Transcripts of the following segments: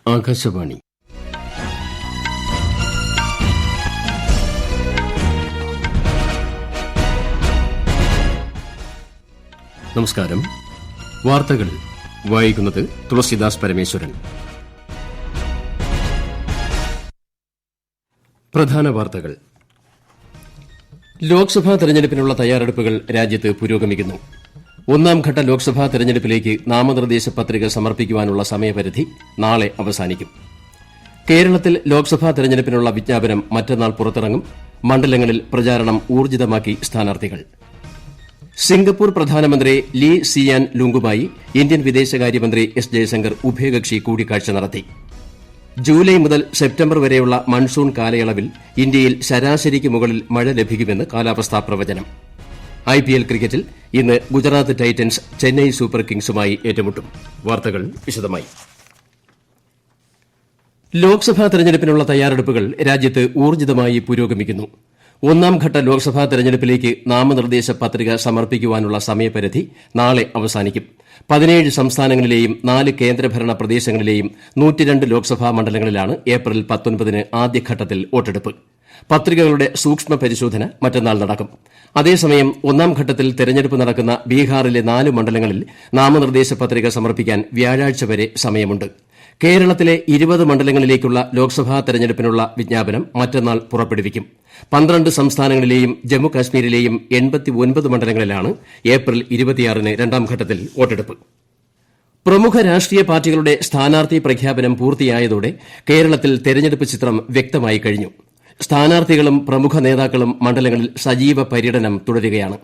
ആകാശവാണി. നമസ്കാരം. വാർത്തകൾ വായിക്കുന്നത് തുളസിദാസ് പരമേശ്വരൻ. പ്രധാന വാർത്തകൾ. ലോക്സഭാ തെരഞ്ഞെടുപ്പിനുള്ള തയ്യാറെടുപ്പുകൾ രാജ്യത്ത് പുരോഗമിക്കുന്നു. ഒന്നാംഘട്ട ലോക്സഭാ തെരഞ്ഞെടുപ്പിലേക്ക് നാമനിർദ്ദേശ പത്രിക സമർപ്പിക്കാനുള്ള സമയപരിധി നാളെ അവസാനിക്കും. കേരളത്തിൽ ലോക്സഭാ തെരഞ്ഞെടുപ്പിനുള്ള വിജ്ഞാപനം മറ്റന്നാൾ പുറത്തിറങ്ങും. മണ്ഡലങ്ങളിൽ പ്രചാരണം ഊർജിതമാക്കി സ്ഥാനാർത്ഥികൾ. സിംഗപ്പൂർ പ്രധാനമന്ത്രി ലീ സിയാൻ ലൂംഗുമായി ഇന്ത്യൻ വിദേശകാര്യമന്ത്രി എസ് ജയശങ്കർ ഉഭയകക്ഷി കൂടിക്കാഴ്ച നടത്തി. ജൂലൈ മുതൽ സെപ്റ്റംബർ വരെയുള്ള മൺസൂൺ കാലയളവിൽ ഇന്ത്യയിൽ ശരാശരിക്ക് മുകളിൽ മഴ ലഭിക്കുമെന്ന് കാലാവസ്ഥാ പ്രവചനം. IPL ക്രിക്കറ്റിൽ ഇന്ന് ഗുജറാത്ത് ടൈറ്റൻസ് ചെന്നൈ സൂപ്പർ കിങ്സുമായി ഏറ്റുമുട്ടും. വാർത്തകൾ വിശദമായി. ലോക്സഭാ തെരഞ്ഞെടുപ്പിനുള്ള തയ്യാറെടുപ്പുകൾ രാജ്യത്ത് ഊർജിതമായി പുരോഗമിക്കുന്നു. ഒന്നാംഘട്ട ലോക്സഭാ തെരഞ്ഞെടുപ്പിലേക്ക് നാമനിർദ്ദേശ പത്രിക സമർപ്പിക്കാനുള്ള സമയപരിധി നാളെ അവസാനിക്കും. 17 സംസ്ഥാനങ്ങളിലെയും 4 കേന്ദ്രഭരണ പ്രദേശങ്ങളിലെയും 102 ലോക്സഭാ മണ്ഡലങ്ങളിലാണ് ഏപ്രിൽ 19-ന് ആദ്യഘട്ടത്തിൽ വോട്ടെടുപ്പ്. പത്രികകളുടെ സൂക്ഷ്മ പരിശോധന മറ്റന്നാൾ നടക്കും. അതേസമയം ഒന്നാംഘട്ടത്തിൽ തെരഞ്ഞെടുപ്പ് നടക്കുന്ന ബീഹാറിലെ 4 മണ്ഡലങ്ങളിൽ നാമനിർദ്ദേശ പത്രിക സമർപ്പിക്കാൻ വ്യാഴാഴ്ച വരെ സമയമുണ്ട്. കേരളത്തിലെ 20 മണ്ഡലങ്ങളിലേക്കുള്ള ലോക്സഭാ തെരഞ്ഞെടുപ്പിനുള്ള വിജ്ഞാപനം മറ്റന്നാൾ പുറപ്പെടുവിക്കും. 12 സംസ്ഥാനങ്ങളിലെയും ജമ്മുകാശ്മീരിലെയും 89 മണ്ഡലങ്ങളിലാണ് ഏപ്രിൽ 26-ന് രണ്ടാംഘട്ടത്തിൽ വോട്ടെടുപ്പ്. പ്രമുഖ രാഷ്ട്രീയ പാർട്ടികളുടെ സ്ഥാനാർത്ഥി പ്രഖ്യാപനം പൂർത്തിയായതോടെ കേരളത്തിൽ തെരഞ്ഞെടുപ്പ് ചിത്രം വ്യക്തമായി കഴിഞ്ഞു. സ്ഥാനാർത്ഥികളും പ്രമുഖ നേതാക്കളും മണ്ഡലങ്ങളിൽ സജീവ പര്യടനം തുടരുകയാണ്.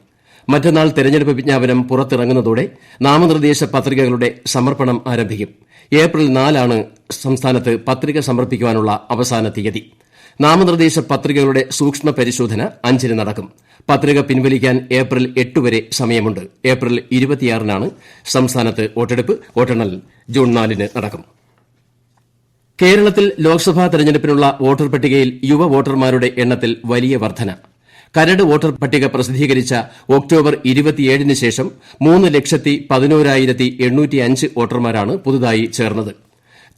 മറ്റന്നാൾ തെരഞ്ഞെടുപ്പ് വിജ്ഞാപനം പുറത്തിറങ്ങുന്നതോടെ നാമനിർദ്ദേശ പത്രികകളുടെ സമർപ്പണം ആരംഭിക്കും. ഏപ്രിൽ 4-ആണ് സംസ്ഥാനത്ത് പത്രിക സമർപ്പിക്കാനുള്ള അവസാന തീയതി. നാമനിർദ്ദേശ പത്രികകളുടെ സൂക്ഷ്മ പരിശോധന 5-ന് നടക്കും. പത്രിക പിൻവലിക്കാൻ ഏപ്രിൽ 8 വരെ സമയമുണ്ട്. ഏപ്രിൽ 26-നാണ് സംസ്ഥാനത്ത് വോട്ടെടുപ്പ്. വോട്ടെണ്ണൽ ജൂൺ 4-ന് നടക്കും. കേരളത്തിൽ ലോക്സഭാ തെരഞ്ഞെടുപ്പിനുള്ള വോട്ടർ പട്ടികയിൽ യുവ വോട്ടർമാരുടെ എണ്ണത്തിൽ വലിയ വർധന. കരട് വോട്ടർ പട്ടിക പ്രസിദ്ധീകരിച്ച ഒക്ടോബർ 27-ന് ശേഷം 3,11,805 വോട്ടർമാരാണ് പുതുതായി ചേർന്നത്.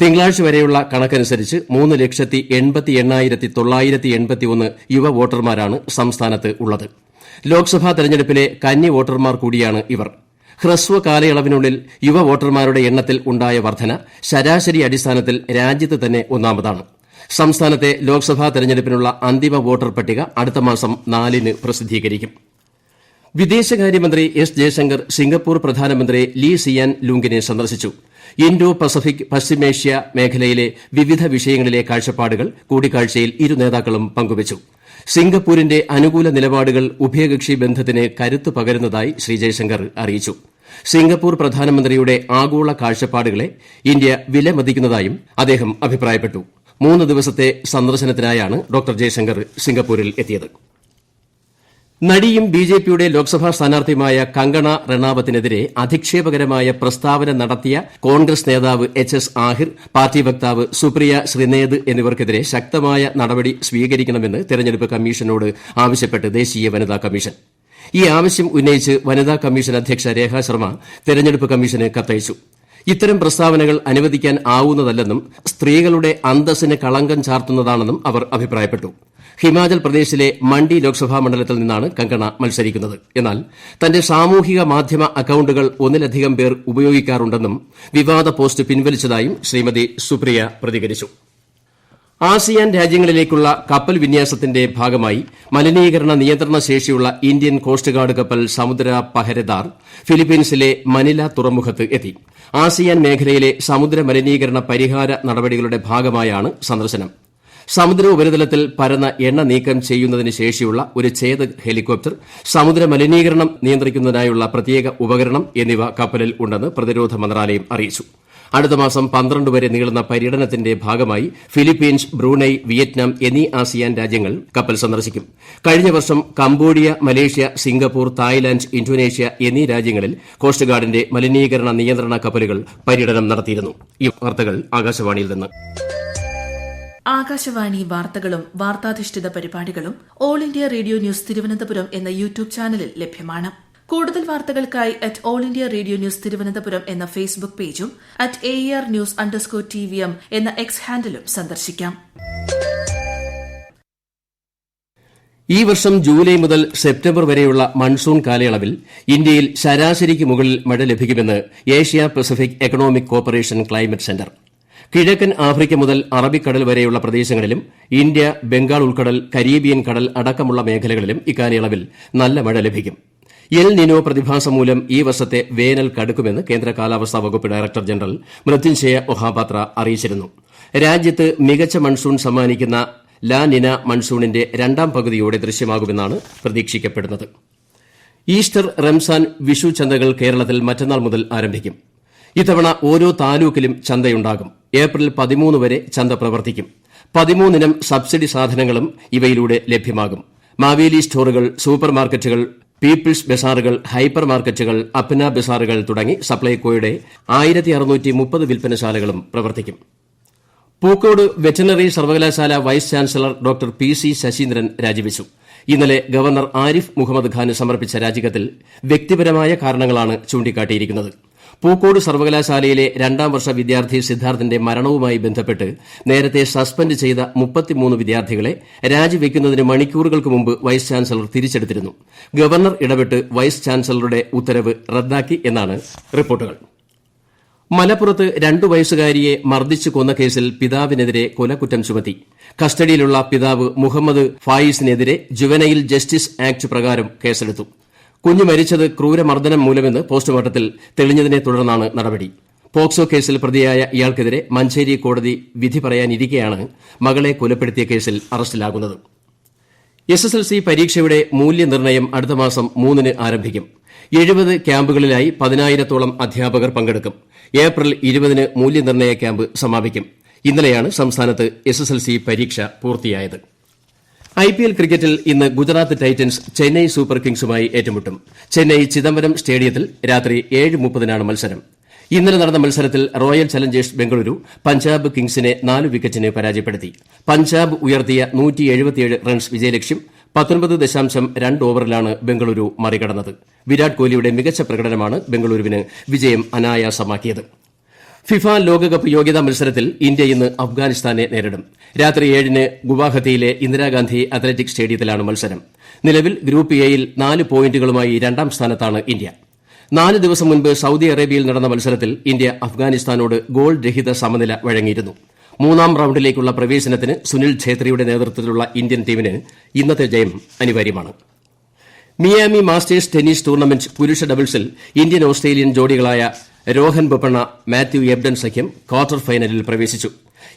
തിങ്കളാഴ്ച വരെയുള്ള കണക്കനുസരിച്ച് 3,88,981 യുവ വോട്ടർമാരാണ് സംസ്ഥാനത്ത് ഉള്ളത്. ലോക്സഭാ തെരഞ്ഞെടുപ്പിലെ കന്നി വോട്ടർമാർ കൂടിയാണ് ഇവർ. ഹ്രസ്വ കാലയളവിനുള്ളിൽ യുവ വോട്ടർമാരുടെ എണ്ണത്തിൽ ഉണ്ടായ വർധന ശരാശരി അടിസ്ഥാനത്തിൽ രാജ്യത്ത് തന്നെ ഒന്നാമതാണ്. സംസ്ഥാനത്തെ ലോക്സഭാ തെരഞ്ഞെടുപ്പിനുള്ള അന്തിമ വോട്ടർ പട്ടിക അടുത്ത മാസം 4-ന് പ്രസിദ്ധീകരിക്കും. വിദേശകാര്യമന്ത്രി എസ് ജയശങ്കർ സിംഗപ്പൂർ പ്രധാനമന്ത്രി ലീ സിയാൻ ലൂംഗിനെ സന്ദർശിച്ചു. ഇൻഡോ പസഫിക് പശ്ചിമേഷ്യ മേഖലയിലെ വിവിധ വിഷയങ്ങളിലെ കാഴ്ചപ്പാടുകൾ കൂടിക്കാഴ്ചയിൽ ഇരു നേതാക്കളും പങ്കുവച്ചു. സിംഗപ്പൂരിന്റെ അനുകൂല നിലപാടുകൾ ഉഭയകക്ഷി ബന്ധത്തിന് കരുത്ത് പകരുന്നതായി ശ്രീ ജയശങ്കർ അറിയിച്ചു. സിംഗപ്പൂർ പ്രധാനമന്ത്രിയുടെ ആഗോള കാഴ്ചപ്പാടുകളെ ഇന്ത്യ വിലമതിക്കുന്നതായും അദ്ദേഹം അഭിപ്രായപ്പെട്ടു. 3 ദിവസത്തെ സന്ദർശനത്തിനായാണ് ഡോക്ടർ ജയശങ്കർ സിംഗപ്പൂരിൽ എത്തിയത്. നടിയും ബിജെപിയുടെ ലോക്സഭാ സ്ഥാനാർത്ഥിയുമായ കങ്കണ റണാവത്തിനെതിരെ അധിക്ഷേപകരമായ പ്രസ്താവന നടത്തിയ കോൺഗ്രസ് നേതാവ് HS ആഹിർ, പാർട്ടി വക്താവ് സുപ്രിയ ശ്രീനേത് എന്നിവർക്കെതിരെ ശക്തമായ നടപടി സ്വീകരിക്കണമെന്ന് തെരഞ്ഞെടുപ്പ് കമ്മീഷനോട് ആവശ്യപ്പെട്ട് ദേശീയ വനിതാ കമ്മീഷൻ. ഈ ആവശ്യം ഉന്നയിച്ച് വനിതാ കമ്മീഷൻ അധ്യക്ഷ രേഖാ ശർമ്മ തെരഞ്ഞെടുപ്പ് കമ്മീഷന് കത്തയച്ചു. ഇത്തരം പ്രസ്താവനകൾ അനുവദിക്കാൻ ആവുന്നതല്ലെന്നും സ്ത്രീകളുടെ അന്തസ്സിന് കളങ്കം ചാർത്തുന്നതാണെന്നും അവർ അഭിപ്രായപ്പെട്ടു. ഹിമാചൽ പ്രദേശിലെ മണ്ഡി ലോക്സഭാ മണ്ഡലത്തിൽ നിന്നാണ് കങ്കണ മത്സരിക്കുന്നത്. എന്നാൽ തന്റെ സാമൂഹിക മാധ്യമ അക്കൌണ്ടുകൾ ഒന്നിലധികം പേർ ഉപയോഗിക്കാറുണ്ടെന്നും വിവാദ പോസ്റ്റ് പിൻവലിച്ചതായും ശ്രീമതി സുപ്രിയ പ്രതികരിച്ചു. ആസിയാൻ രാജ്യങ്ങളിലേക്കുള്ള കപ്പൽ വിന്യാസത്തിന്റെ ഭാഗമായി മലിനീകരണ നിയന്ത്രണ ശേഷിയുള്ള ഇന്ത്യൻ കോസ്റ്റ് ഗാർഡ് കപ്പൽ സമുദ്ര പഹരദാർ ഫിലിപ്പീൻസിലെ മനില തുറമുഖത്ത് എത്തി. ആസിയാൻ മേഖലയിലെ സമുദ്ര മലിനീകരണ പരിഹാര നടപടികളുടെ ഭാഗമായാണ് സന്ദർശനം. സമുദ്ര ഉപരിതലത്തിൽ പരന്ന എണ്ണ നീക്കം ചെയ്യുന്നതിന് ശേഷിയുള്ള ഒരു ചേതക് ഹെലികോപ്റ്റർ, സമുദ്ര മലിനീകരണം നിയന്ത്രിക്കുന്നതിനായുള്ള പ്രത്യേക ഉപകരണം എന്നിവ കപ്പലിൽ ഉണ്ടെന്ന് പ്രതിരോധ മന്ത്രാലയം അറിയിച്ചു. അടുത്ത മാസം 12 വരെ നീളുന്ന പര്യടനത്തിന്റെ ഭാഗമായി ഫിലിപ്പീൻസ്, ബ്രൂണൈ, വിയറ്റ്നാം എന്നീ ആസിയാൻ രാജ്യങ്ങൾ കപ്പൽ സന്ദർശിക്കും. കഴിഞ്ഞ വർഷം Cambodia, Malaysia, Singapore, Thailand, Indonesia എന്നീ രാജ്യങ്ങളിൽ കോസ്റ്റ് ഗാർഡിന്റെ മലിനീകരണ നിയന്ത്രണ കപ്പലുകൾ പര്യടനം നടത്തിയിരുന്നു. ഈ വാർത്തകൾ ആകാശവാണിയിൽ നിന്ന്. ആകാശവാണി വാർത്തകളും വാർത്താധിഷ്ഠിത പരിപാടികളും all India radio news Thiruvananthapuram എന്ന യൂട്യൂബ് ചാനലിൽ ലഭ്യമാണ്. കൂടുതൽ വാർത്തകൾക്കായി @all India radio news Thiruvananthapuram എന്ന ഫേസ്ബുക്ക് പേജും @AER_News_TVM എന്ന എക്സ് ഹാൻഡിലും സന്ദർശിക്കാം. ഈ വർഷം ജൂലൈ മുതൽ സെപ്റ്റംബർ വരെയുള്ള മൺസൂൺ കാലയളവിൽ ഇന്ത്യയിൽ ശരാശരിക്ക് മുകളിൽ മഴ ലഭിക്കുമെന്ന് Asia Pacific economic corporation climate centre. കിഴക്കൻ ആഫ്രിക്ക മുതൽ അറബിക്കടൽ വരെയുള്ള പ്രദേശങ്ങളിലും ഇന്ത്യ, ബംഗാൾ ഉൾക്കടൽ, കരീബിയൻ കടൽ അടക്കമുള്ള മേഖലകളിലും ഇക്കാലയളവിൽ നല്ല മഴ ലഭിക്കും. എൽ നിനോ പ്രതിഭാസം മൂലം ഈ വർഷത്തെ വേനൽ കടുക്കുമെന്ന് കേന്ദ്ര കാലാവസ്ഥാ വകുപ്പ് ഡയറക്ടർ ജനറൽ മൃത്യുഞ്ജയ മൊഹാപാത്ര അറിയിച്ചിരുന്നു. രാജ്യത്ത് മികച്ച മൺസൂൺ സമ്മാനിക്കുന്ന ലാ നിന മൺസൂണിന്റെ രണ്ടാം പകുതിയോടെ ദൃശ്യമാകുമെന്നാണ് പ്രതീക്ഷിക്കപ്പെടുന്നത്. ഈസ്റ്റർ, റംസാൻ, വിഷു ചന്തകൾ കേരളത്തിൽ മറ്റന്നാൾ മുതൽ ആരംഭിക്കും. ഇത്തവണ ഓരോ താലൂക്കിലും ചന്തയുണ്ടാകും. ഏപ്രിൽ 13 വരെ ചന്ത പ്രവർത്തിക്കും. 13 ഇനം സബ്സിഡി സാധനങ്ങളും ഇവയിലൂടെ ലഭ്യമാകും. മാവേലി സ്റ്റോറുകൾ, സൂപ്പർ മാർക്കറ്റുകൾ, പീപ്പിൾസ് ബസാറുകൾ, ഹൈപ്പർ മാർക്കറ്റുകൾ, അപ്ന ബസാറുകൾ തുടങ്ങി സപ്ലൈകോയുടെ 1630 വിൽപ്പനശാലകളും പ്രവർത്തിക്കും. പൂക്കോട് വെറ്ററിനറി സർവകലാശാല vice chancellor doctor PC Sasindran രാജിവച്ചു. ഇന്നലെ ഗവർണർ ആരിഫ് മുഹമ്മദ് ഖാന് സമർപ്പിച്ച രാജിക്കത്തിൽ വ്യക്തിപരമായ കാരണങ്ങളാണ് ചൂണ്ടിക്കാട്ടിയിരിക്കുന്നത്. പൂക്കോട് സർവകലാശാലയിലെ 2ാം വർഷ വിദ്യാർത്ഥി സിദ്ധാർത്ഥിന്റെ മരണവുമായി ബന്ധപ്പെട്ട് നേരത്തെ സസ്പെൻഡ് ചെയ്ത 33 വിദ്യാർത്ഥികളെ രാജിവെക്കുന്നതിന് മണിക്കൂറുകൾക്ക് മുമ്പ് വൈസ് ചാൻസലർ തിരിച്ചെടുത്തിരുന്നു. ഗവർണർ ഇടപെട്ട് വൈസ് ചാൻസലറുടെ ഉത്തരവ് റദ്ദാക്കി എന്നാണ് റിപ്പോർട്ടുകൾ. മലപ്പുറത്ത് 2 വയസ്സുകാരിയെ മർദ്ദിച്ചു കൊന്ന കേസിൽ പിതാവിനെതിരെ കൊലക്കുറ്റം ചുമത്തി. കസ്റ്റഡിയിലുള്ള പിതാവ് മുഹമ്മദ് ഫായിസിനെതിരെ ജുവനൈൽ ജസ്റ്റിസ് ആക്ട് പ്രകാരം കേസെടുത്തു. കുഞ്ഞ് മരിച്ചത് ക്രൂരമർദ്ദനം മൂലമെന്ന് പോസ്റ്റ്മോർട്ടത്തിൽ തെളിഞ്ഞതിനെ തുടർന്നാണ് നടപടി. പോക്സോ കേസിൽ പ്രതിയായ ഇയാൾക്കെതിരെ മഞ്ചേരി കോടതി വിധി പറയാനിരിക്കെയാണ് മകളെ കൊലപ്പെടുത്തിയ കേസിൽ അറസ്റ്റിലാകുന്നത്. SSLC പരീക്ഷയുടെ മൂല്യനിർണ്ണയം അടുത്ത മാസം 3-ന് ആരംഭിക്കും. 70 ക്യാമ്പുകളിലായി 10,000-ഓളം അധ്യാപകർ പങ്കെടുക്കും. ഏപ്രിൽ 20-ന് മൂല്യനിർണ്ണയ ക്യാമ്പ് സമാപിക്കും. ഇന്നലെയാണ് സംസ്ഥാനത്ത് SSLC പരീക്ഷ പൂർത്തിയായത്. IPL ക്രിക്കറ്റിൽ ഇന്ന് ഗുജറാത്ത് ടൈറ്റൻസ് ചെന്നൈ സൂപ്പർ കിങ്സുമായി ഏറ്റുമുട്ടും. ചെന്നൈ ചിദംബരം സ്റ്റേഡിയത്തിൽ രാത്രി 7:30-നാണ് മത്സരം. ഇന്നലെ നടന്ന മത്സരത്തിൽ റോയൽ ചലഞ്ചേഴ്സ് ബംഗളൂരു പഞ്ചാബ് കിങ്സിനെ 4 വിക്കറ്റിന് പരാജയപ്പെടുത്തി. പഞ്ചാബ് ഉയർത്തിയ 177 റൺസ് വിജയലക്ഷ്യം 19.2 ഓവറിലാണ് ബംഗളൂരു മറികടന്നത്. വിരാട് കോഹ്ലിയുടെ മികച്ച പ്രകടനമാണ് ബംഗളൂരുവിന് വിജയം അനായാസമാക്കിയത്. ഫിഫ ലോകകപ്പ് യോഗ്യതാ മത്സരത്തിൽ ഇന്ത്യ ഇന്ന് അഫ്ഗാനിസ്ഥാനെ നേരിടും. രാത്രി 7-ന് ഗുവാഹത്തിയിലെ ഇന്ദിരാഗാന്ധി അത്ലറ്റിക് സ്റ്റേഡിയത്തിലാണ് മത്സരം. നിലവിൽ ഗ്രൂപ്പ് എയിൽ 4 പോയിന്റുകളുമായി 2ാം സ്ഥാനത്താണ് ഇന്ത്യ. 4 ദിവസം മുൻപ് സൌദി അറേബ്യയിൽ നടന്ന മത്സരത്തിൽ ഇന്ത്യ അഫ്ഗാനിസ്ഥാനോട് ഗോൾ രഹിത സമനില വഴങ്ങിയിരുന്നു. 3ാം റൌണ്ടിലേക്കുള്ള പ്രവേശനത്തിന് സുനിൽ ഛേത്രിയുടെ നേതൃത്വത്തിലുള്ള ഇന്ത്യൻ ടീമിന് ഇന്നത്തെ ജയം അനിവാര്യമാണ്. മിയാമി മാസ്റ്റേഴ്സ് ടെന്നീസ് ടൂർണമെന്റ് പുരുഷ ഡബിൾസിൽ ഇന്ത്യൻ ഓസ്ട്രേലിയൻ ജോഡികളായ രോഹൻ ബൊപ്പണ്ണ, മാത്യു എബ്ഡൻ സഖ്യം ക്വാർട്ടർ ഫൈനലിൽ പ്രവേശിച്ചു.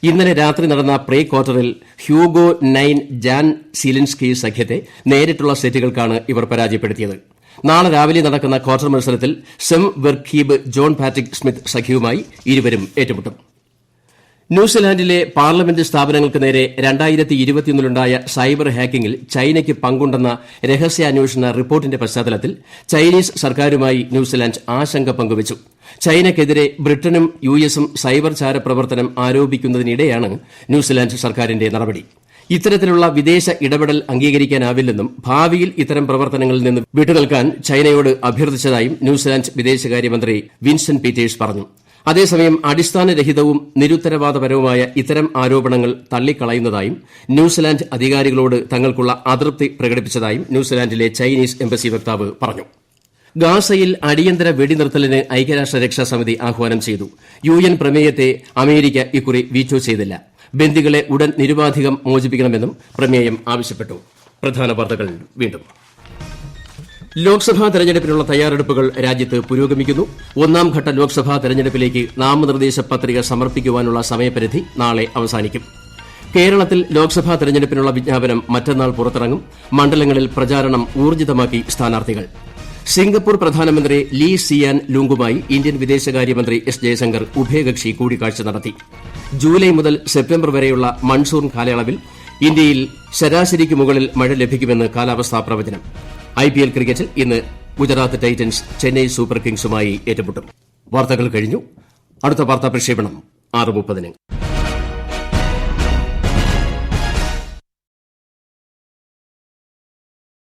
ഇന്നലെ രാത്രി നടന്ന പ്രീ ക്വാർട്ടറിൽ ഹ്യൂഗോ നൈൻ, ജാൻ സീലിൻസ്കി സഖ്യത്തെ നേരിട്ടുള്ള സെറ്റുകൾക്കാണ് ഇവർ പരാജയപ്പെടുത്തിയത്. നാളെ രാവിലെ നടക്കുന്ന ക്വാർട്ടർ മത്സരത്തിൽ സെം വെർഖീബ്, ജോൺ പാട്രിക് സ്മിത്ത് സഖ്യവുമായി ഇരുവരും ഏറ്റുമുട്ടും. ന്യൂസിലാൻഡിലെ പാർലമെന്റ് സ്ഥാപനങ്ങൾക്ക് നേരെ 2021-ലുണ്ടായ സൈബർ ഹാക്കിംഗിൽ ചൈനയ്ക്ക് പങ്കുണ്ടെന്ന രഹസ്യാന്വേഷണ റിപ്പോർട്ടിന്റെ പശ്ചാത്തലത്തിൽ ചൈനീസ് സർക്കാരുമായി ന്യൂസിലാൻഡ് ആശങ്ക പങ്കുവച്ചു. ചൈനയ്ക്കെതിരെ ബ്രിട്ടനും US-ഉം സൈബർ ചാരപ്രവർത്തനം ആരോപിക്കുന്നതിനിടെയാണ് ന്യൂസിലാൻഡ് സർക്കാരിന്റെ നടപടി. ഇത്തരത്തിലുള്ള വിദേശ ഇടപെടൽ അംഗീകരിക്കാനാവില്ലെന്നും ഭാവിയിൽ ഇത്തരം പ്രവർത്തനങ്ങളിൽ നിന്ന് വിട്ടുനിൽക്കാൻ ചൈനയോട് അഭ്യർത്ഥിച്ചതായും ന്യൂസിലാൻഡ് വിദേശകാര്യമന്ത്രി വിൻസെന്റ് പീറ്റേഴ്സ് പറഞ്ഞു. അതേസമയം അടിസ്ഥാനരഹിതവും നിരുത്തരവാദപരവുമായ ഇത്തരം ആരോപണങ്ങൾ തള്ളിക്കളയുന്നതായും ന്യൂസിലാൻഡ് അധികാരികളോട് തങ്ങൾക്കുള്ള അതൃപ്തി പ്രകടിപ്പിച്ചതായും ന്യൂസിലാൻഡിലെ ചൈനീസ് എംബസി വക്താവ് പറഞ്ഞു. ഗാസയിൽ അടിയന്തര വെടിനിർത്തലിന് ഐക്യരാഷ്ട്ര രക്ഷാസമിതി ആഹ്വാനം ചെയ്തു. UN പ്രമേയത്തെ അമേരിക്ക ഇക്കുറി വീറ്റോ ചെയ്തില്ല. ബന്ദികളെ ഉടൻ നിരുപാധികം മോചിപ്പിക്കണമെന്നും പ്രമേയം ആവശ്യപ്പെട്ടു. പ്രധാന വാർത്തകൾ വീണ്ടും. ലോക്സഭാ തെരഞ്ഞെടുപ്പിനുള്ള തയ്യാറെടുപ്പുകൾ രാജ്യത്ത് പുരോഗമിക്കുന്നു. 1ാംഘട്ട ലോക്സഭാ തെരഞ്ഞെടുപ്പിലേക്ക് നാമനിർദ്ദേശ പത്രിക സമർപ്പിക്കുവാനുള്ള സമയപരിധി നാളെ അവസാനിക്കും. കേരളത്തിൽ ലോക്സഭാ തെരഞ്ഞെടുപ്പിനുള്ള വിജ്ഞാപനം മറ്റന്നാൾ പുറത്തിറങ്ങും. മണ്ഡലങ്ങളിൽ പ്രചാരണം ഊർജിതമാക്കി സ്ഥാനാർത്ഥികൾ. സിംഗപ്പൂർ പ്രധാനമന്ത്രി ലീ സിയാൻ ലൂംഗുമായി ഇന്ത്യൻ വിദേശകാര്യമന്ത്രി S. ജയശങ്കർ ഉഭയകക്ഷി കൂടിക്കാഴ്ച നടത്തി. ജൂലൈ മുതൽ സെപ്റ്റംബർ വരെയുള്ള മൺസൂൺ കാലയളവിൽ ഇന്ത്യയിൽ ശരാശരിക്ക് മുകളിൽ മഴ ലഭിക്കുമെന്ന് കാലാവസ്ഥാ പ്രവചനം. IPL ക്രിക്കറ്റിൽ ഇന്ന് ഗുജറാത്ത് ടൈറ്റൻസ് ചെന്നൈ സൂപ്പർ കിങ്സുമായി ഏറ്റുമുട്ടും. വാർത്തകൾ കഴിഞ്ഞു. അടുത്ത വാർത്താ പ്രക്ഷേപണം 6:30-ന്.